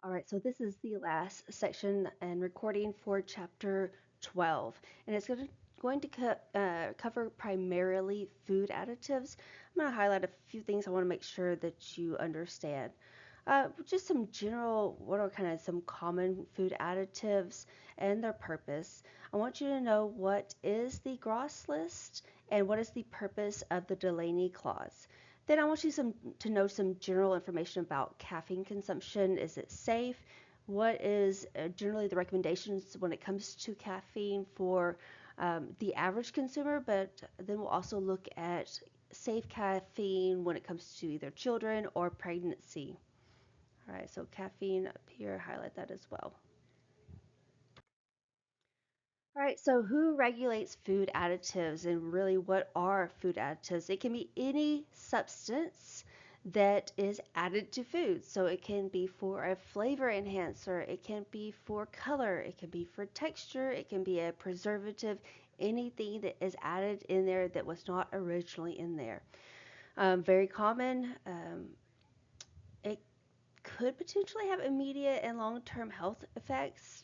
All right, so this is the last section and recording for chapter 12, and it's going to cover primarily food additives. I'm going to highlight a few things I want to make sure that you understand. Just some general, what are kind of some common food additives and their purpose. I want you to know what is the Gross list and what is the purpose of the Delaney clause. Then I want you to know some general information about caffeine consumption. Is it safe? What is generally the recommendations when it comes to caffeine for the average consumer? But then we'll also look at safe caffeine when it comes to either children or pregnancy. All right, so caffeine up here, highlight that as well. All right, so who regulates food additives and really what are food additives? It can be any substance that is added to food. So it can be for a flavor enhancer, it can be for color, it can be for texture, it can be a preservative, anything that is added in there that was not originally in there. Very common. It could potentially have immediate and long term health effects.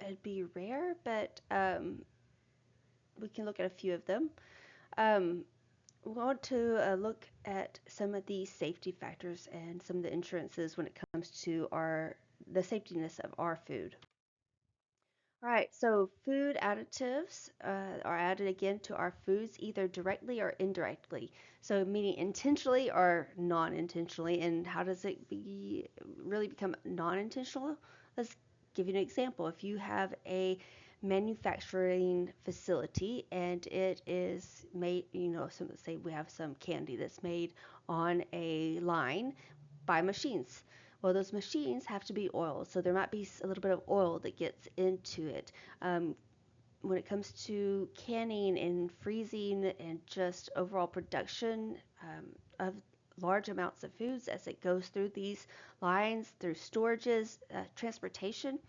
It'd be rare, but we can look at a few of them. Um, we want to look at some of the safety factors and some of the insurances when it comes to the safetiness of our food. All right, so food additives are added again to our foods either directly or indirectly. So meaning intentionally or non-intentionally. And how does it really become non-intentional? Let's give you an example. If you have a manufacturing facility and it is made, say we have some candy that's made on a line by machines. Well, those machines have to be oiled, so there might be a little bit of oil that gets into it. Um, when it comes to canning and freezing and just overall production of large amounts of foods as it goes through these lines, through storages, transportation,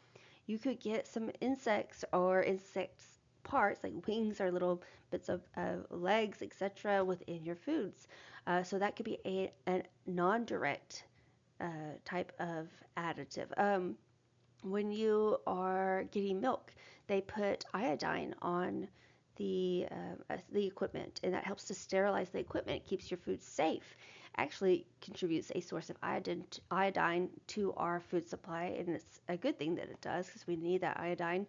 you could get some insects or insects parts like wings or little bits of legs, etc., within your foods. So that could be a non-direct type of additive. When you are getting milk, they put iodine on the equipment, and that helps to sterilize the equipment, keeps your food safe. Actually, contributes a source of iodine to our food supply, and it's a good thing that it does because we need that iodine.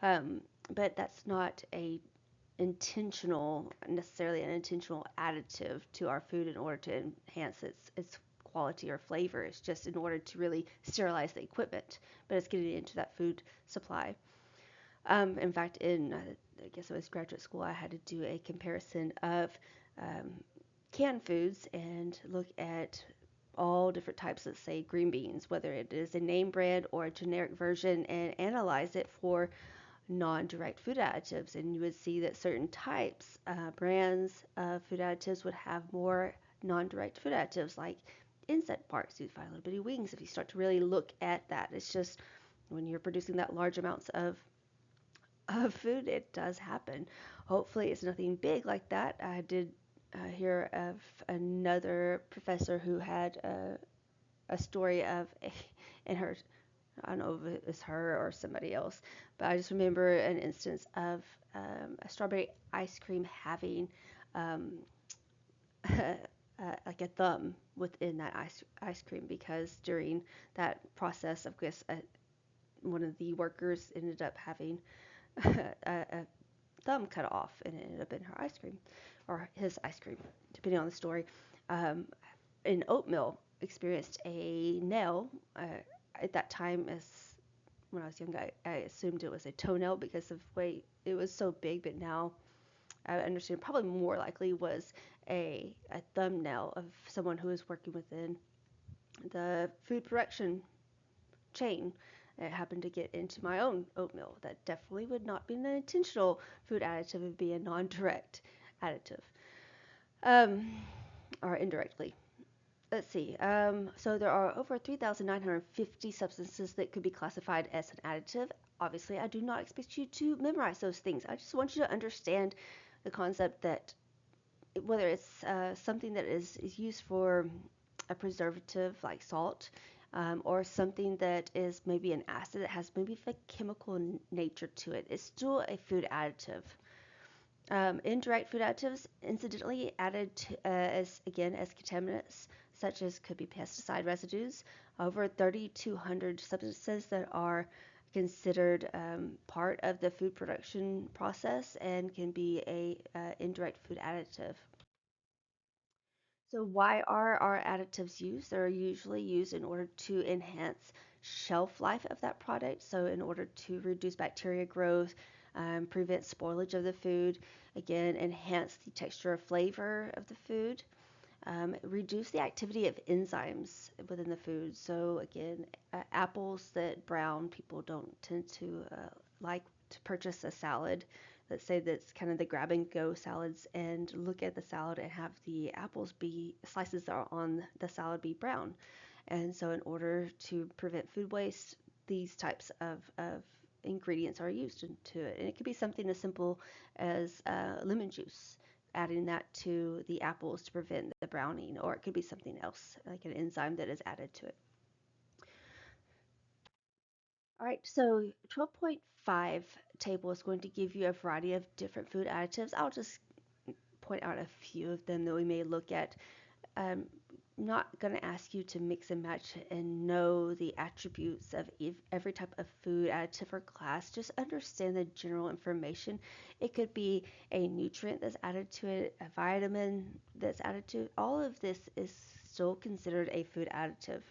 Um, but that's not a necessarily an intentional additive to our food in order to enhance its quality or flavor. It's just in order to really sterilize the equipment, but it's getting into that food supply. In fact, I guess it was graduate school, I had to do a comparison of um, canned foods and look at all different types of, say, green beans, whether it is a name brand or a generic version, and analyze it for non-direct food additives, and you would see that certain types, brands of food additives would have more non-direct food additives like insect parts. You'd find little bitty wings if you start to really look at that. It's just when you're producing that large amounts of food, it does happen. Hopefully, it's nothing big like that. I did hear of another professor who had a story of in her, I don't know if it's her or somebody else, but I just remember an instance of a strawberry ice cream having um, like a thumb within that ice cream because during that process, of course, one of the workers ended up having a thumb cut off and it ended up in her ice cream or his ice cream, depending on the story. Um, in oatmeal, experienced a nail at that time as when I was young, I assumed it was a toenail because of the way it was so big, but now I understand probably more likely was a thumbnail of someone who was working within the food production chain. It happened to get into my own oatmeal. That definitely would not be an intentional food additive, it would be a non direct additive um, or indirectly. Let's see. So there are over 3,950 substances that could be classified as an additive. Obviously, I do not expect you to memorize those things. I just want you to understand the concept that whether it's something that is used for a preservative like salt, or something that is maybe an acid that has maybe the chemical nature to it. It's still a food additive. Indirect food additives, incidentally added to, as contaminants, such as could be pesticide residues, over 3,200 substances that are considered part of the food production process and can be a indirect food additive. So why are our additives used? They're usually used in order to enhance shelf life of that product. So in order to reduce bacteria growth, prevent spoilage of the food, again, enhance the texture or flavor of the food, reduce the activity of enzymes within the food. So again, apples that brown, people don't tend to like to purchase a salad. Let's say that's kind of the grab and go salads, and look at the salad and have the apples be slices that are on the salad be brown. And so, in order to prevent food waste, these types of ingredients are used into it. And it could be something as simple as lemon juice, adding that to the apples to prevent the browning, or it could be something else, like an enzyme that is added to it. All right, so 12.5 table is going to give you a variety of different food additives. I'll just point out a few of them that we may look at. I'm not going to ask you to mix and match and know the attributes of every type of food additive or class. Just understand the general information. It could be a nutrient that's added to it, a vitamin that's added to it. All of this is still considered a food additive.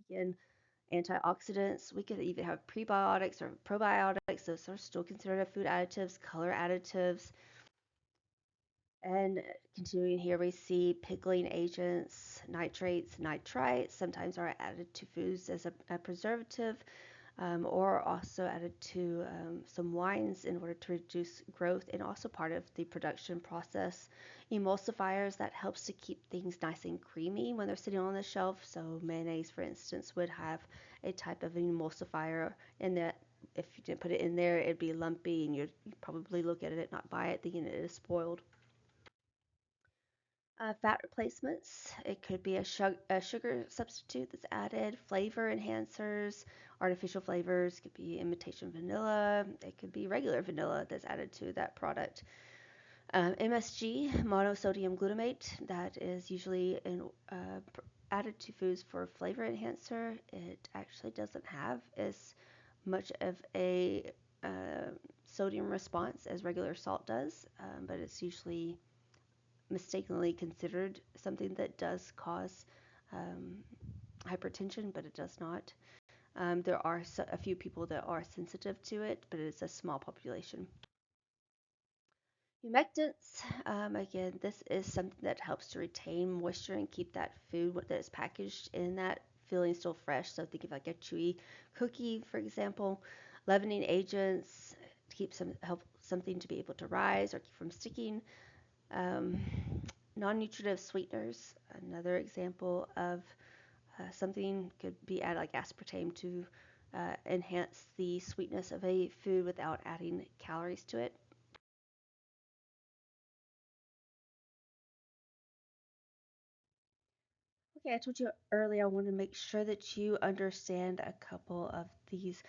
Again, antioxidants, we could even have prebiotics or probiotics. Those are still considered food additives, color additives. And continuing here, we see pickling agents, nitrates, nitrites, sometimes are added to foods as a preservative, or also added to some wines in order to reduce growth and also part of the production process. Emulsifiers, that helps to keep things nice and creamy when they're sitting on the shelf. So mayonnaise, for instance, would have a type of an emulsifier in that if you didn't put it in there, it'd be lumpy and you'd probably look at it, not buy it, thinking it is spoiled. Fat replacements, it could be a sugar substitute that's added, flavor enhancers, artificial flavors, could be imitation vanilla, it could be regular vanilla that's added to that product. MSG, monosodium glutamate, that is usually added to foods for flavor enhancer. It actually doesn't have as much of a sodium response as regular salt does, but it's usually mistakenly considered something that does cause um, hypertension, but it does not. There are a few people that are sensitive to it, but it's a small population. Humectants, again, this is something that helps to retain moisture and keep that food that is packaged in that feeling still fresh. So think of like a chewy cookie, for example. Leavening agents to keep help something to be able to rise or keep from sticking. Um, Non-nutritive sweeteners, another example of something could be added like aspartame to enhance the sweetness of a food without adding calories to it. Okay, I told you earlier I want to make sure that you understand a couple of these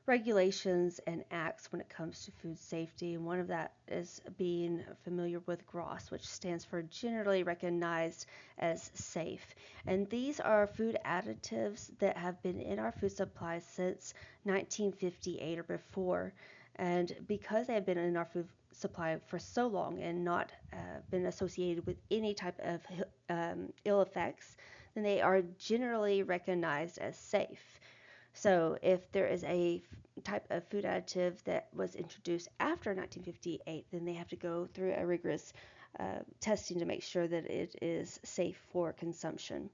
regulations and acts when it comes to food safety. And one of that is being familiar with GROS, which stands for Generally Recognized as Safe. And these are food additives that have been in our food supply since 1958 or before. And because they have been in our food supply for so long and not been associated with any type of ill effects, then they are generally recognized as safe. So if there is a type of food additive that was introduced after 1958, then they have to go through a rigorous testing to make sure that it is safe for consumption.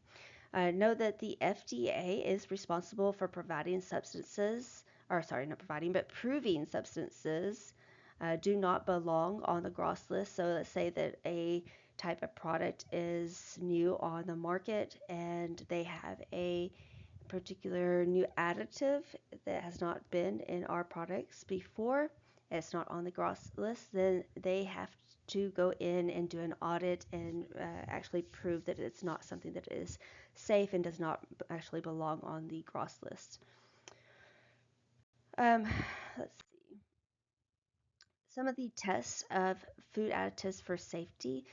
Know that the FDA is responsible for providing substances, or sorry, not providing, but proving substances do not belong on the GROS list. So let's say that a type of product is new on the market and they have a particular new additive that has not been in our products before, it's not on the gross list, then they have to go in and do an audit and actually prove that it's not something that is safe and does not actually belong on the gross list. Um, let's see. Some of the tests of food additives for safety,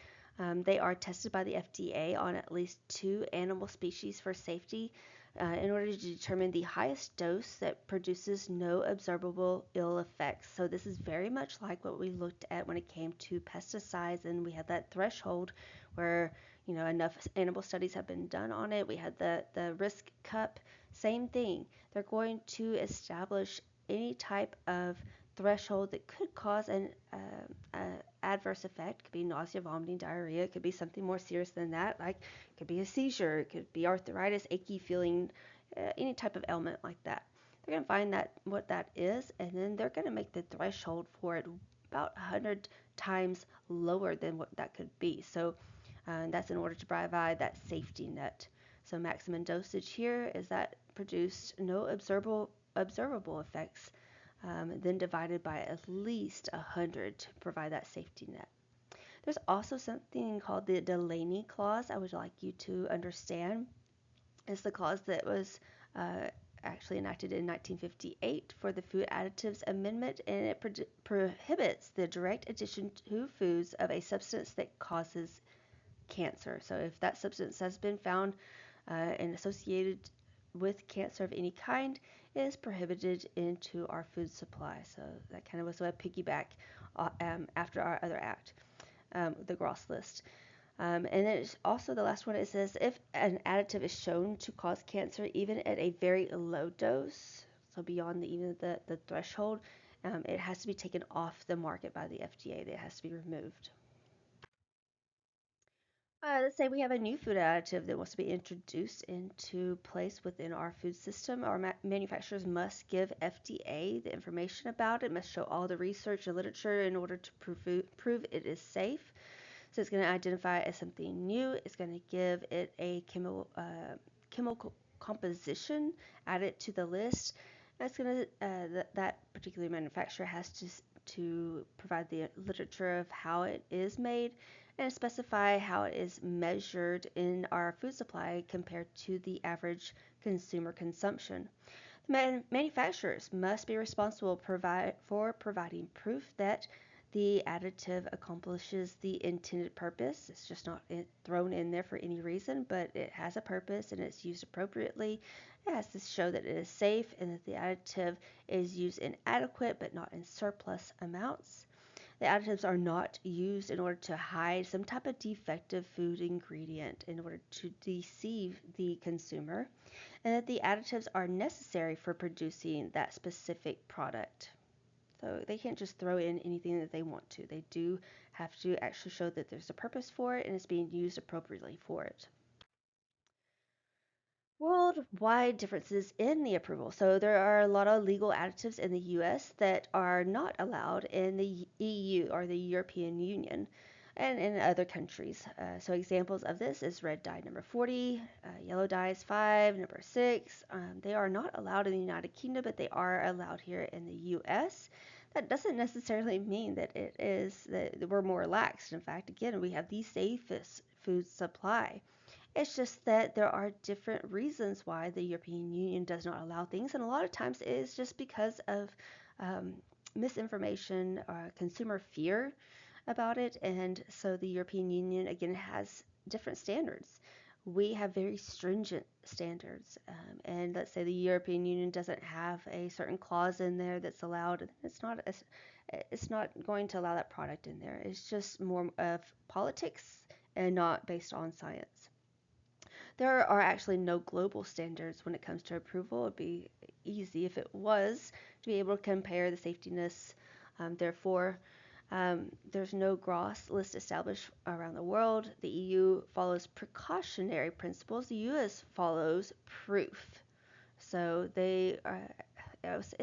they are tested by the FDA on at least two animal species for safety in order to determine the highest dose that produces no observable ill effects. So this is very much like what we looked at when it came to pesticides, and we had that threshold where enough animal studies have been done on it. We had the risk cup, same thing. They're going to establish any type of threshold that could cause an adverse effect. It could be nausea, vomiting, diarrhea. It could be something more serious than that, like it could be a seizure. It could be arthritis, achy feeling, any type of ailment like that. They're going to find that what that is, and then they're going to make the threshold for it about 100 times lower than what that could be. So that's in order to provide that safety net. So maximum dosage here is that produced no observable effects, then divided by at least 100 to provide that safety net. There's also something called the Delaney Clause I would like you to understand. It's the clause that was actually enacted in 1958 for the Food Additives Amendment, and it prohibits the direct addition to foods of a substance that causes cancer. So if that substance has been found and associated with cancer of any kind, is prohibited into our food supply. So that kind of was a piggyback after our other act, the Gross list. And then it's also the last one. It says if an additive is shown to cause cancer, even at a very low dose, so beyond even the threshold, it has to be taken off the market by the FDA. It has to be removed. Let's say we have a new food additive that wants to be introduced into place within our food system. Our manufacturers must give FDA the information about it, must show all the research and literature in order to prove it is safe. So it's going to identify it as something new. It's going to give it a chemical composition, add it to the list. That's going to that particular manufacturer has to provide the literature of how it is made and specify how it is measured in our food supply compared to the average consumer consumption. Manufacturers must be responsible for providing proof that the additive accomplishes the intended purpose. It's just not thrown in there for any reason, but it has a purpose and it's used appropriately. It has to show that it is safe and that the additive is used in adequate but not in surplus amounts. The additives are not used in order to hide some type of defective food ingredient in order to deceive the consumer, and that the additives are necessary for producing that specific product. So they can't just throw in anything that they want to. They do have to actually show that there's a purpose for it and it's being used appropriately for it. Worldwide differences in the approval. So there are a lot of legal additives in the US that are not allowed in the EU or the European Union and in other countries. So examples of this is red dye number 40, yellow dye is 5, number 6. They are not allowed in the United Kingdom, but they are allowed here in the US. That doesn't necessarily mean that it is that we're more relaxed. In fact, again, we have the safest food supply. It's just that there are different reasons why the European Union does not allow things, and a lot of times it is just because of um, misinformation or consumer fear about it. And so the European Union, again, has different standards. We have very stringent standards, and let's say the European Union doesn't have a certain clause in there that's allowed. It's not going to allow that product in there. It's just more of politics and not based on science. There are actually no global standards when it comes to approval. It'd be easy if it was to be able to compare the safetiness. Therefore, there's no gross list established around the world. The EU follows precautionary principles. The US follows proof. So it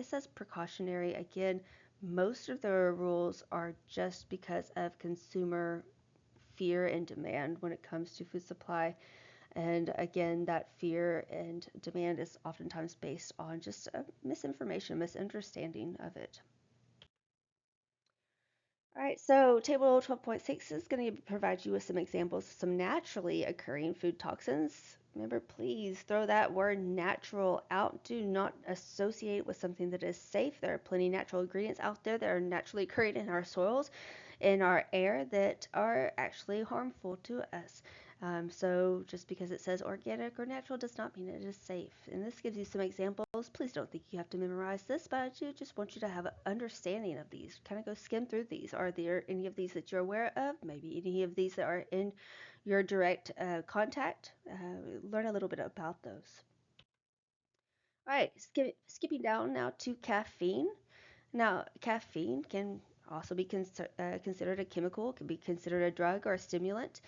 says precautionary. Again, most of the rules are just because of consumer fear and demand when it comes to food supply. And again, that fear and demand is oftentimes based on just misinformation, misunderstanding of it. All right, so table 12.6 is going to provide you with some examples of some naturally occurring food toxins. Remember, please throw that word natural out. Do not associate it with something that is safe. There are plenty of natural ingredients out there that are naturally occurring in our soils, in our air, that are actually harmful to us. So just because it says organic or natural does not mean it is safe. And this gives you some examples. Please don't think you have to memorize this, but I do just want you to have an understanding of these. Kind of go skim through these. Are there any of these that you're aware of? Maybe any of these that are in your direct contact? Learn a little bit about those. All right, skipping down now to caffeine. Now, caffeine can also be considered a chemical, can be considered a drug or a stimulant.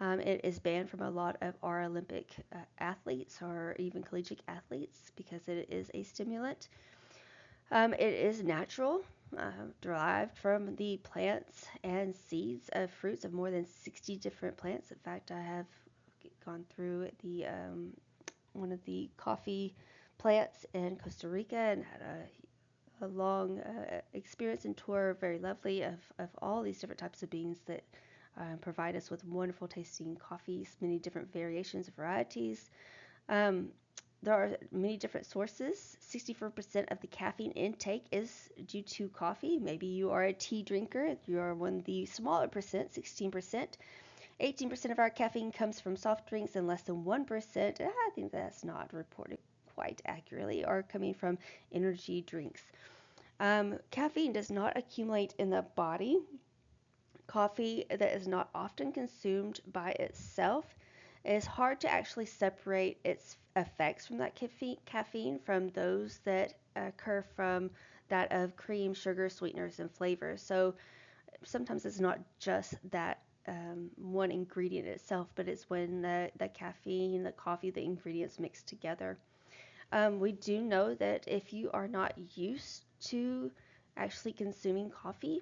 It is banned from a lot of our Olympic athletes or even collegiate athletes because it is a stimulant. It is natural, derived from the plants and seeds of fruits of more than 60 different plants. In fact, I have gone through the one of the coffee plants in Costa Rica and had a long experience and tour, very lovely, of all these different types of beans that provide us with wonderful tasting coffees, many different variations, varieties. Um, there are many different sources. 64% of the caffeine intake is due to coffee. Maybe you are a tea drinker. You are one of the smaller percent, 16%. 18% of our caffeine comes from soft drinks, and less than 1%, I think that's not reported quite accurately, are coming from energy drinks. Caffeine does not accumulate in the body. Coffee that is not often consumed by itself, it is hard to actually separate its effects from that caffeine from those that occur from that of cream, sugar, sweeteners, and flavors. So sometimes it's not just that one ingredient itself, but it's when the caffeine, the coffee, the ingredients mix together. We do know that if you are not used to actually consuming coffee,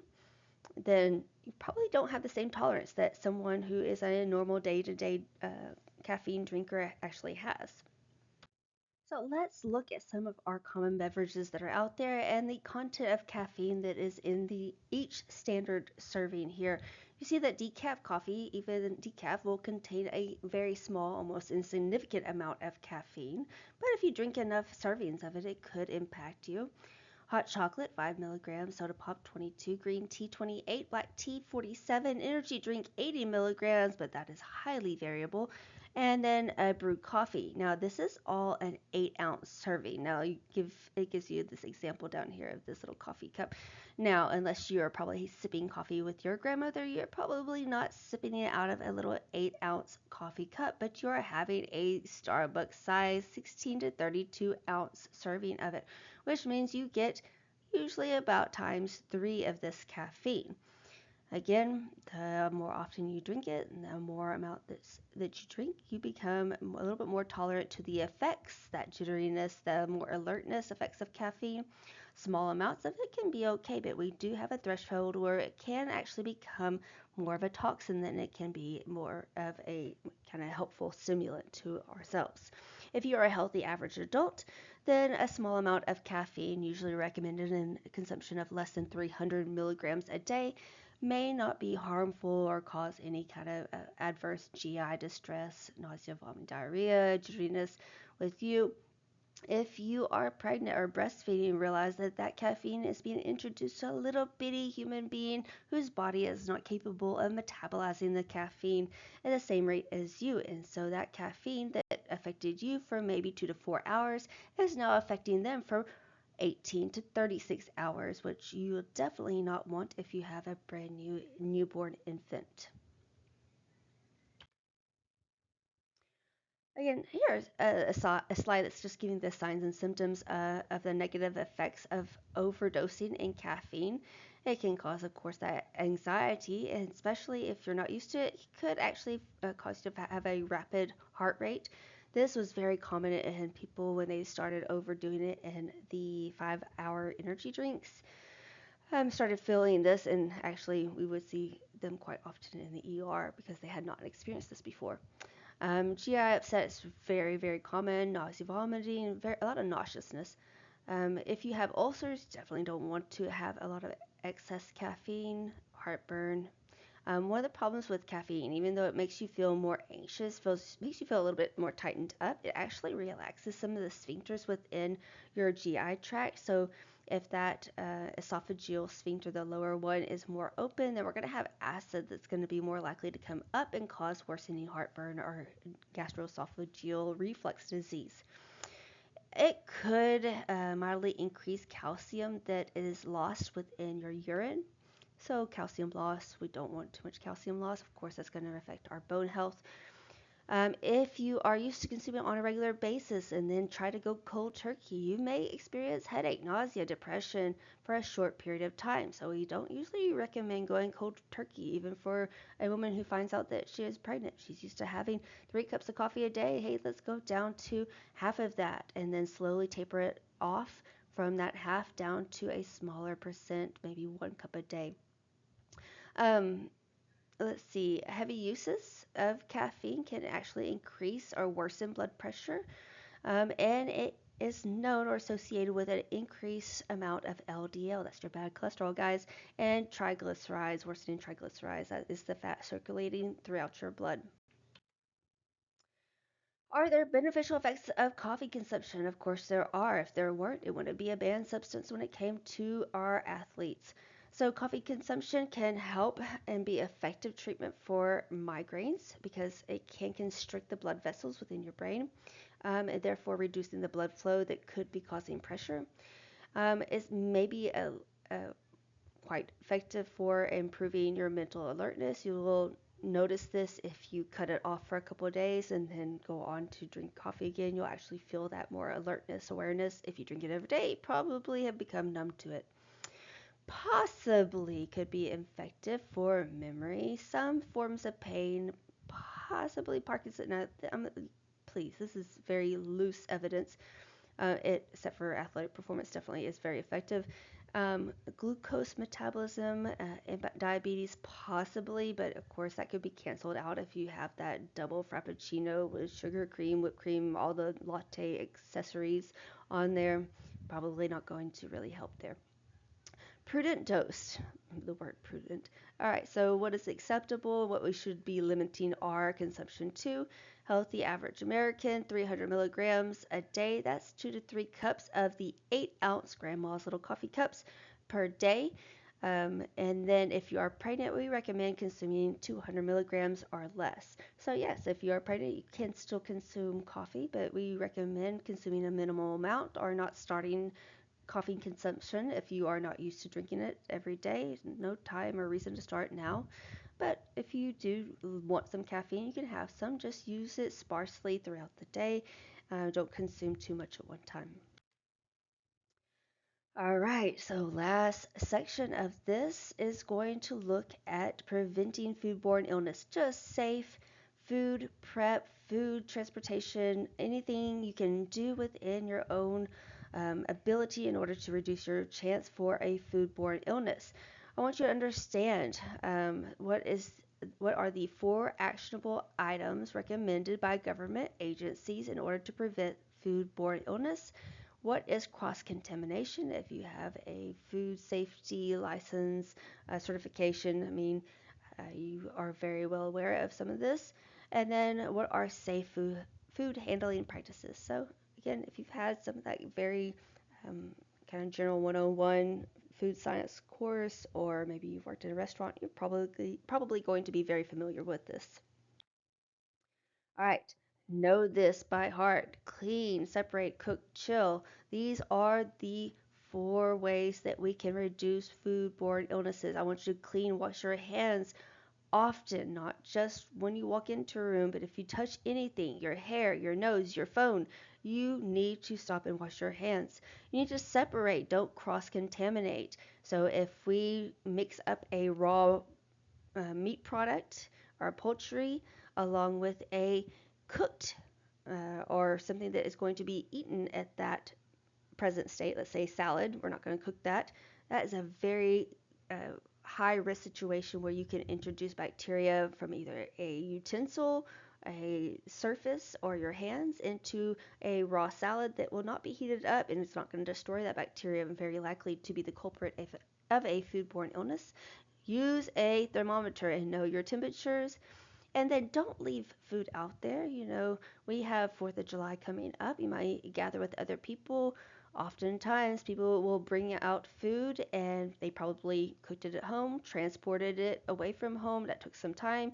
then you probably don't have the same tolerance that someone who is a normal day to day caffeine drinker actually has. So let's look at some of our common beverages that are out there and the content of caffeine that is in the each standard serving here. You see that decaf coffee, even decaf, will contain a very small, almost insignificant amount of caffeine. But if you drink enough servings of it, it could impact you. Hot chocolate, 5 milligrams, soda pop, 22, green tea, 28, black tea, 47, energy drink, 80 milligrams, but that is highly variable. And then a brewed coffee. Now, this is all an 8-ounce serving. Now, it gives you this example down here of this little coffee cup. Now, unless you are probably sipping coffee with your grandmother, you're probably not sipping it out of a little 8-ounce coffee cup, but you're having a Starbucks size 16 to 32 ounce serving of it, which means you get usually about times 3 of this caffeine. Again, the more often you drink it, and the more amount that you drink, you become a little bit more tolerant to the effects, that jitteriness, the more alertness effects of caffeine. Small amounts of it can be okay, but we do have a threshold where it can actually become more of a toxin than it can be more of a kind of helpful stimulant to ourselves. If you are a healthy average adult, then a small amount of caffeine, usually recommended in consumption of less than 300 milligrams a day, may not be harmful or cause any kind of adverse GI distress, nausea, vomiting, diarrhea, jitteriness with you. If you are pregnant or breastfeeding, realize that that caffeine is being introduced to a little bitty human being whose body is not capable of metabolizing the caffeine at the same rate as you. And so that caffeine that affected you for maybe 2 to 4 hours is now affecting them for 18 to 36 hours, which you will definitely not want if you have a brand new newborn infant. Again, here's a slide that's just giving the signs and symptoms of the negative effects of overdosing in caffeine. It can cause, of course, that anxiety, and especially if you're not used to it, it could actually cause you to have a rapid heart rate. This was very common in people when they started overdoing it in the 5-hour energy drinks. Started feeling this, and actually, we would see them quite often in the ER because they had not experienced this before. GI upset is very, very common. Nausea, vomiting, a lot of nauseousness. If you have ulcers, definitely don't want to have a lot of excess caffeine. heartburn. One of the problems with caffeine, even though it makes you feel more anxious, makes you feel a little bit more tightened up, it actually relaxes some of the sphincters within your GI tract. So if that esophageal sphincter, the lower one, is more open, then we're going to have acid that's going to be more likely to come up and cause worsening heartburn or gastroesophageal reflux disease. It could mildly increase calcium that is lost within your urine. So calcium loss, we don't want too much calcium loss. Of course, that's going to affect our bone health. If you are used to consuming on a regular basis and then try to go cold turkey, you may experience headache, nausea, depression for a short period of time. So we don't usually recommend going cold turkey, even for a woman who finds out that she is pregnant. She's used to having 3 cups of coffee a day. Hey, let's go down to half of that and then slowly taper it off from that half down to a smaller percent, maybe 1 cup a day. Um, let's see, heavy uses of caffeine can actually increase or worsen blood pressure, and it is known or associated with an increased amount of LDL, that's your bad cholesterol, guys, and triglycerides, worsening triglycerides, that is the fat circulating throughout your blood. Are there beneficial effects of coffee consumption? Of course, there are. If there weren't, it wouldn't be a banned substance when it came to our athletes. So, coffee consumption can help and be effective treatment for migraines because it can constrict the blood vessels within your brain, and therefore reducing the blood flow that could be causing pressure. It's maybe a quite effective for improving your mental alertness. You will notice this if you cut it off for a couple of days and then go on to drink coffee again. You'll actually feel that more alertness, awareness. If you drink it every day, you probably have become numb to it. Possibly could be effective for memory, some forms of pain, possibly Parkinson. Now, please, this is very loose evidence. Except for athletic performance, definitely is very effective. Glucose metabolism and diabetes, possibly, but of course that could be canceled out if you have that double frappuccino with sugar, cream, whipped cream, all the latte accessories on there. Probably not going to really help there. Prudent dose, the word prudent. All right, so what is acceptable, what we should be limiting our consumption to? Healthy average American, 300 milligrams a day. That's 2 to 3 cups of the 8-ounce grandma's little coffee cups per day. And then if you are pregnant, we recommend consuming 200 milligrams or less. So yes, if you are pregnant, you can still consume coffee, but we recommend consuming a minimal amount or not starting coffee consumption if you are not used to drinking it every day. No time or reason to start now. But if you do want some caffeine, you can have some. Just use it sparsely throughout the day. Don't consume too much at one time. All right, so last section of this is going to look at preventing foodborne illness. Just safe food prep, food transportation, anything you can do within your own ability in order to reduce your chance for a foodborne illness. I want you to understand what are the 4 actionable items recommended by government agencies in order to prevent foodborne illness. What is cross-contamination? If you have a food safety license certification, you are very well aware of some of this. And then what are safe food handling practices? So again, if you've had some of that very kind of general 101 food science course, or maybe you've worked in a restaurant, you're probably going to be very familiar with this. All right, know this by heart. Clean, separate, cook, chill. These are the 4 ways that we can reduce foodborne illnesses. I want you to clean, wash your hands often, not just when you walk into a room, but if you touch anything, your hair, your nose, your phone, you need to stop and wash your hands. You need to separate, don't cross contaminate. So if we mix up a raw meat product or poultry along with a cooked or something that is going to be eaten at that present state, let's say salad, we're not going to cook that. That is a very high risk situation where you can introduce bacteria from either a utensil, a surface, or your hands into a raw salad that will not be heated up, and it's not going to destroy that bacteria and very likely to be the culprit of a foodborne illness. use a thermometer and know your temperatures. And then don't leave food out there. We have 4th of July coming up. You might gather with other people. Oftentimes, people will bring out food and they probably cooked it at home, transported it away from home. That took some time.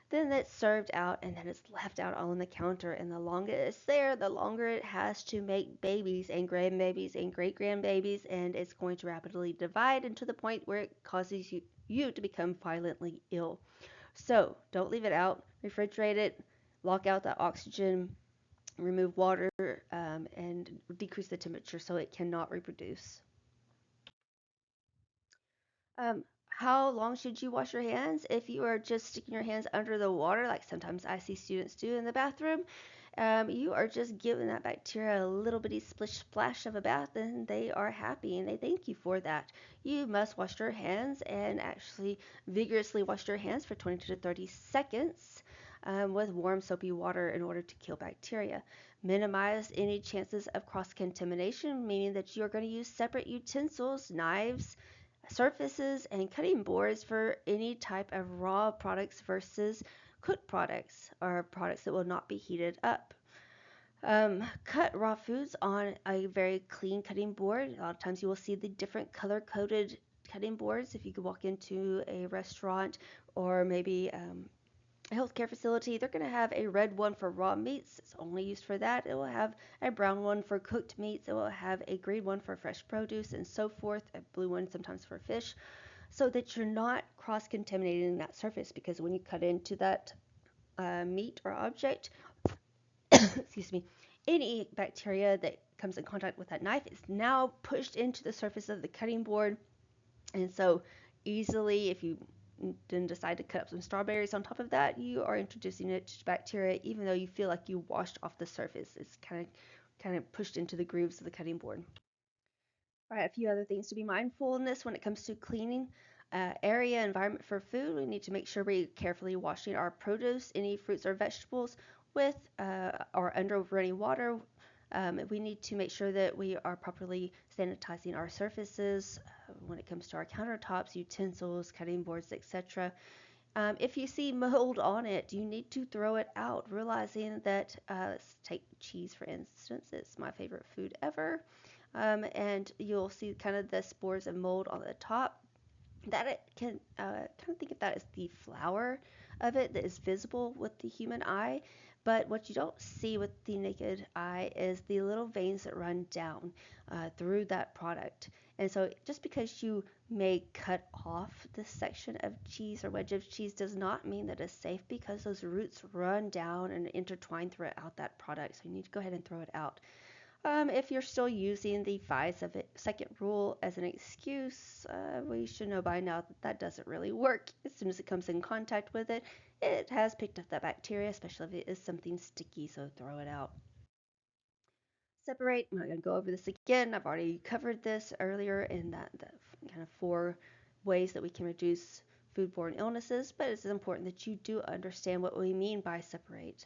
Then it's served out and then it's left out on the counter. And the longer it's there, the longer it has to make babies and grandbabies and great grandbabies. And it's going to rapidly divide into the point where it causes you to become violently ill. So don't leave it out. Refrigerate it, lock out the oxygen, remove water, and decrease the temperature so it cannot reproduce. How long should you wash your hands? If you are just sticking your hands under the water, like sometimes I see students do in the bathroom, you are just giving that bacteria a little bitty splish splash of a bath, and they are happy and they thank you for that. You must wash your hands and actually vigorously wash your hands for 20 to 30 seconds with warm soapy water in order to kill bacteria. Minimize any chances of cross contamination, meaning that you are going to use separate utensils, knives, surfaces, and cutting boards for any type of raw products versus cooked products or products that will not be heated up. Cut raw foods on a very clean cutting board. A lot of times you will see the different color coded cutting boards if you could walk into a restaurant or maybe a healthcare facility. They're going to have a red one for raw meats. It's only used for that. It will have a brown one for cooked meats. It will have a green one for fresh produce and so forth. A blue one sometimes for fish, so that you're not cross contaminating that surface, because when you cut into that meat or object, excuse me, any bacteria that comes in contact with that knife is now pushed into the surface of the cutting board. And so easily, if you then decide to cut up some strawberries on top of that, you are introducing it to bacteria, even though you feel like you washed off the surface. It's kind of pushed into the grooves of the cutting board. All right, a few other things to be mindful in this when it comes to cleaning area environment for food. We need to make sure we're carefully washing our produce, any fruits or vegetables, with or under running water. We need to make sure that we are properly sanitizing our surfaces when it comes to our countertops, utensils, cutting boards, etc. If you see mold on it, you need to throw it out, realizing that, let's take cheese for instance, it's my favorite food ever. And you'll see kind of the spores of mold on the top. That it can kind of think of that as the flower of it that is visible with the human eye. But what you don't see with the naked eye is the little veins that run down through that product. And so just because you may cut off this section of cheese or wedge of cheese does not mean that it's safe, because those roots run down and intertwine throughout that product. So you need to go ahead and throw it out. If you're still using the 5-second rule as an excuse, we should know by now that that doesn't really work. As soon as it comes in contact with it, it has picked up that bacteria, especially if it is something sticky, so throw it out. Separate. I'm not going to go over this again. I've already covered this earlier in that the kind of 4 ways that we can reduce foodborne illnesses, but it's important that you do understand what we mean by separate.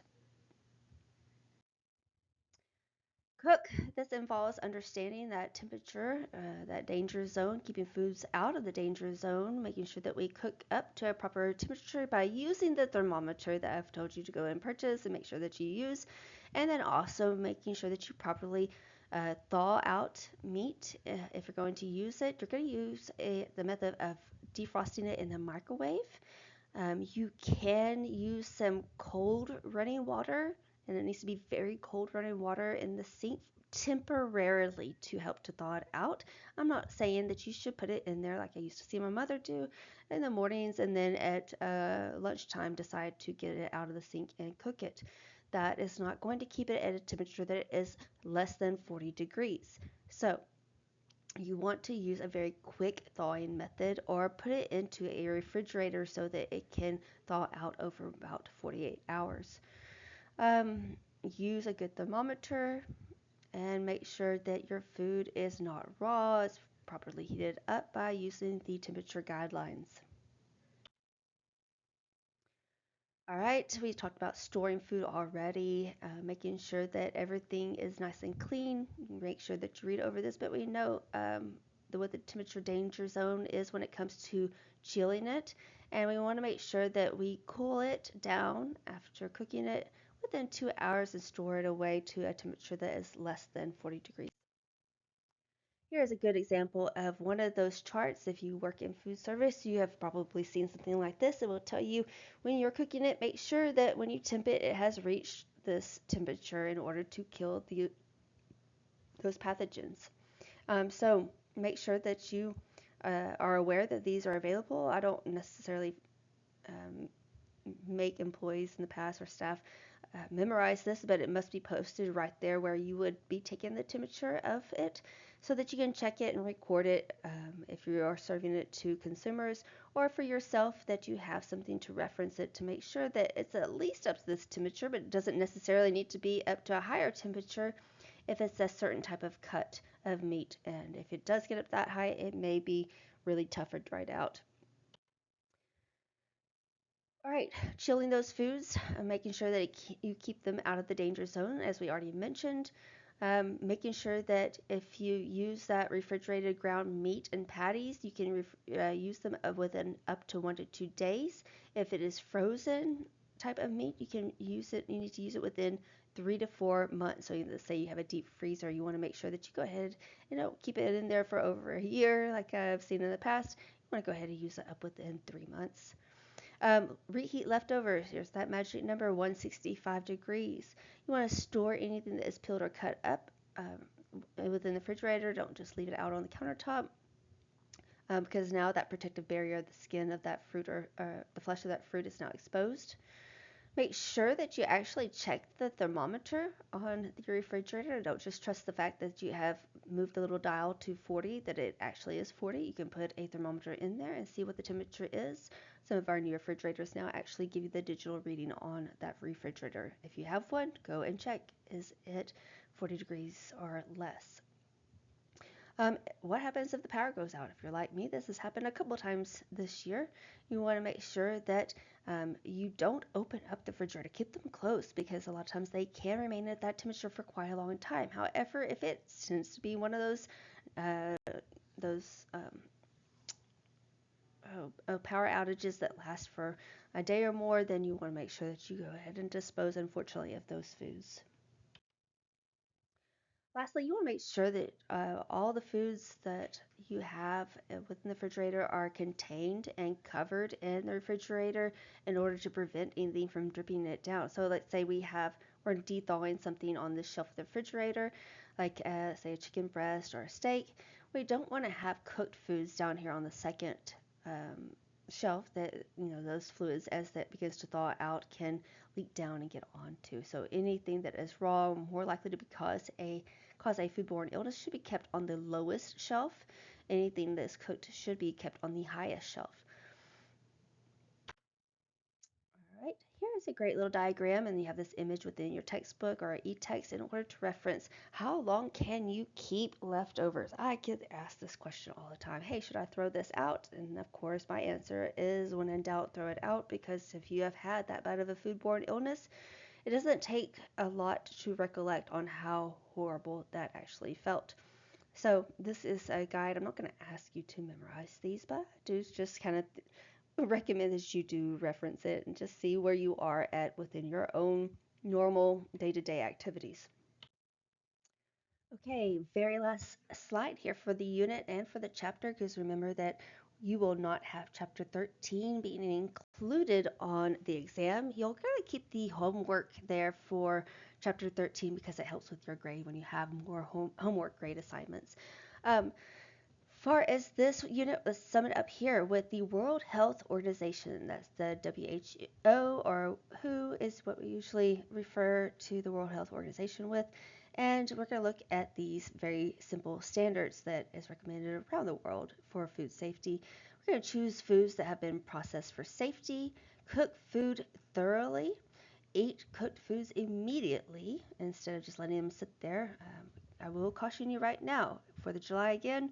Cook. This involves understanding that temperature, that danger zone, keeping foods out of the danger zone, making sure that we cook up to a proper temperature by using the thermometer that I've told you to go and purchase and make sure that you use, and then also making sure that you properly thaw out meat. If you're going to use it, you're going to use the method of defrosting it in the microwave. You can use some cold running water, and it needs to be very cold running water in the sink temporarily to help to thaw it out. I'm not saying that you should put it in there like I used to see my mother do in the mornings and then at lunchtime decide to get it out of the sink and cook it. That is not going to keep it at a temperature that is less than 40 degrees. So you want to use a very quick thawing method or put it into a refrigerator so that it can thaw out over about 48 hours. Um, Use a good thermometer and make sure that your food is not raw, it's properly heated up by using the temperature guidelines. All right, we talked about storing food already, making sure that everything is nice and clean. Make sure that you read over this, but we know what the temperature danger zone is when it comes to chilling it, and we want to make sure that we cool it down after cooking it within 2 hours and store it away to a temperature that is less than 40 degrees. Here's a good example of one of those charts. If you work in food service, you have probably seen something like this. It will tell you when you're cooking it, make sure that when you temp it, it has reached this temperature in order to kill those pathogens. So make sure that you are aware that these are available. I don't necessarily um, make employees in the past or staff memorize this, but it must be posted right there where you would be taking the temperature of it so that you can check it and record it if you are serving it to consumers, or for yourself that you have something to reference it to make sure that it's at least up to this temperature, but it doesn't necessarily need to be up to a higher temperature if it's a certain type of cut of meat. And if it does get up that high, it may be really tough or dried out. All right, chilling those foods, making sure that you keep them out of the danger zone, as we already mentioned. Making sure that if you use that refrigerated ground meat and patties, you can use them within up to 1 to 2 days. If it is frozen type of meat, you can use it. You need to use it within 3 to 4 months. So let's say you have a deep freezer, you want to make sure that you go ahead and keep it in there for over a year, like I've seen in the past. You want to go ahead and use it up within 3 months. Reheat leftovers. Here's that magic number, 165 degrees. You want to store anything that is peeled or cut up within the refrigerator. Don't just leave it out on the countertop because now that protective barrier, the skin of that fruit or the flesh of that fruit is now exposed. Make sure that you actually check the thermometer on your refrigerator. Don't just trust the fact that you have moved the little dial to 40, that it actually is 40. You can put a thermometer in there and see what the temperature is. Some of our new refrigerators now actually give you the digital reading on that refrigerator. If you have one, go and check. Is it 40 degrees or less? What happens if the power goes out? If you're like me, this has happened a couple times this year. You want to make sure that you don't open up the refrigerator. Keep them closed because a lot of times they can remain at that temperature for quite a long time. However, if it tends to be one of those power outages that last for a day or more, then you want to make sure that you go ahead and dispose, unfortunately, of those foods. Lastly, you want to make sure that all the foods that you have within the refrigerator are contained and covered in the refrigerator in order to prevent anything from dripping it down. So let's say we're de-thawing something on the shelf of the refrigerator, like say a chicken breast or a steak. We don't want to have cooked foods down here on the second um, shelf that, those fluids as that begins to thaw out can leak down and get onto. So anything that is raw, more likely to cause a foodborne illness, should be kept on the lowest shelf. Anything that's cooked should be kept on the highest shelf. All right, here is a great little diagram, and you have this image within your textbook or e-text in order to reference how long can you keep leftovers. I get asked this question all the time. Hey, should I throw this out? And of course, my answer is when in doubt, throw it out, because if you have had that bad of a foodborne illness, it doesn't take a lot to recollect on how horrible that actually felt. So this is a guide. I'm not going to ask you to memorize these, but I do just kind of recommend that you do reference it and just see where you are at within your own normal day-to-day activities. Okay, very last slide here for the unit and for the chapter, because remember that you will not have chapter 13 being included on the exam. You'll kind of keep the homework there for chapter 13 because it helps with your grade when you have more homework grade assignments. Far as this unit, let's sum it up here with the World Health Organization. That's the WHO, or WHO is what we usually refer to the World Health Organization with. And we're going to look at these very simple standards that is recommended around the world for food safety. We're going to choose foods that have been processed for safety, cook food thoroughly, eat cooked foods immediately instead of just letting them sit there. I will caution you right now, 4th of July again,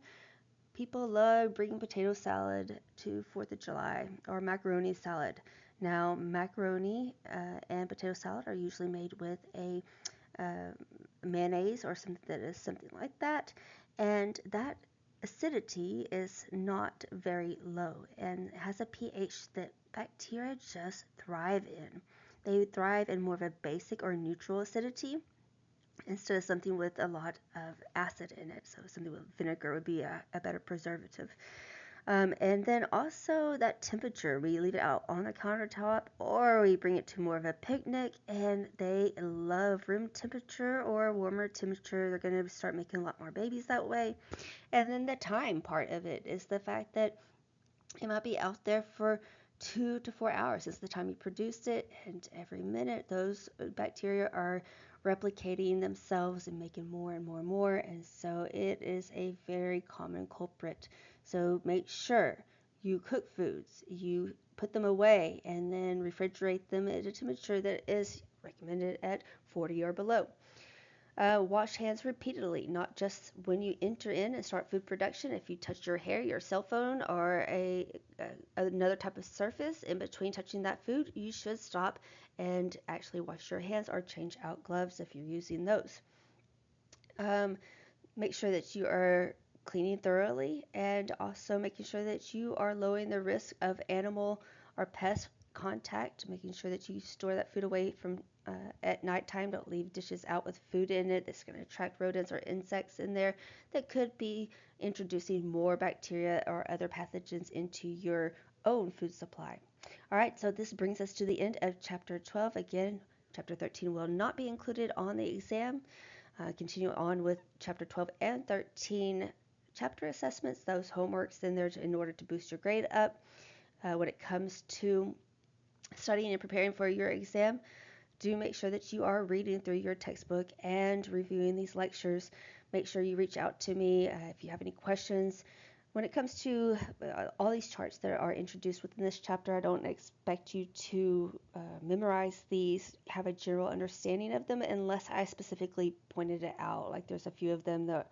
people love bringing potato salad to 4th of July or macaroni salad. Now, macaroni and potato salad are usually made with a mayonnaise or something that is something like that, and that acidity is not very low and has a pH that bacteria just thrive in. They thrive in more of a basic or neutral acidity instead of something with a lot of acid in it. So something with vinegar would be a better preservative. And then also that temperature, we leave it out on the countertop or we bring it to more of a picnic, and they love room temperature or warmer temperature. They're going to start making a lot more babies that way. And then the time part of it is the fact that it might be out there for 2 to 4 hours is the time you produced it, and every minute those bacteria are replicating themselves and making more and more and more, and so it is a very common culprit. So make sure you cook foods, you put them away, and then refrigerate them at a temperature that is recommended at 40 or below. Wash hands repeatedly, not just when you enter in and start food production. If you touch your hair, your cell phone, or another type of surface in between touching that food, you should stop and actually wash your hands or change out gloves if you're using those. Um, Make sure that you are cleaning thoroughly and also making sure that you are lowering the risk of animal or pest contact, making sure that you store that food away from at nighttime. Don't leave dishes out with food in it that's going to attract rodents or insects in there that could be introducing more bacteria or other pathogens into your own food supply. All right, so this brings us to the end of chapter 12. Again, chapter 13 will not be included on the exam. Continue on with chapter 12 and 13 chapter assessments, those homeworks in there in order to boost your grade up. When it comes to studying and preparing for your exam, do make sure that you are reading through your textbook and reviewing these lectures. Make sure you reach out to me if you have any questions. When it comes to all these charts that are introduced within this chapter, I don't expect you to memorize these, have a general understanding of them, unless I specifically pointed it out. Like there's a few of them that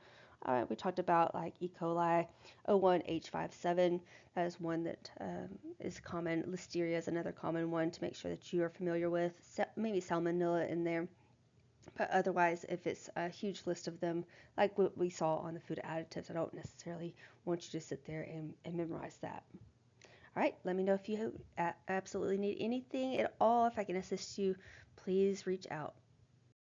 we talked about, like E. coli, O1H57. That is one that is common. Listeria is another common one to make sure that you are familiar with. Maybe salmonella in there. But otherwise, if it's a huge list of them, like what we saw on the food additives, I don't necessarily want you to sit there and memorize that. All right, let me know if you absolutely need anything at all. If I can assist you, please reach out.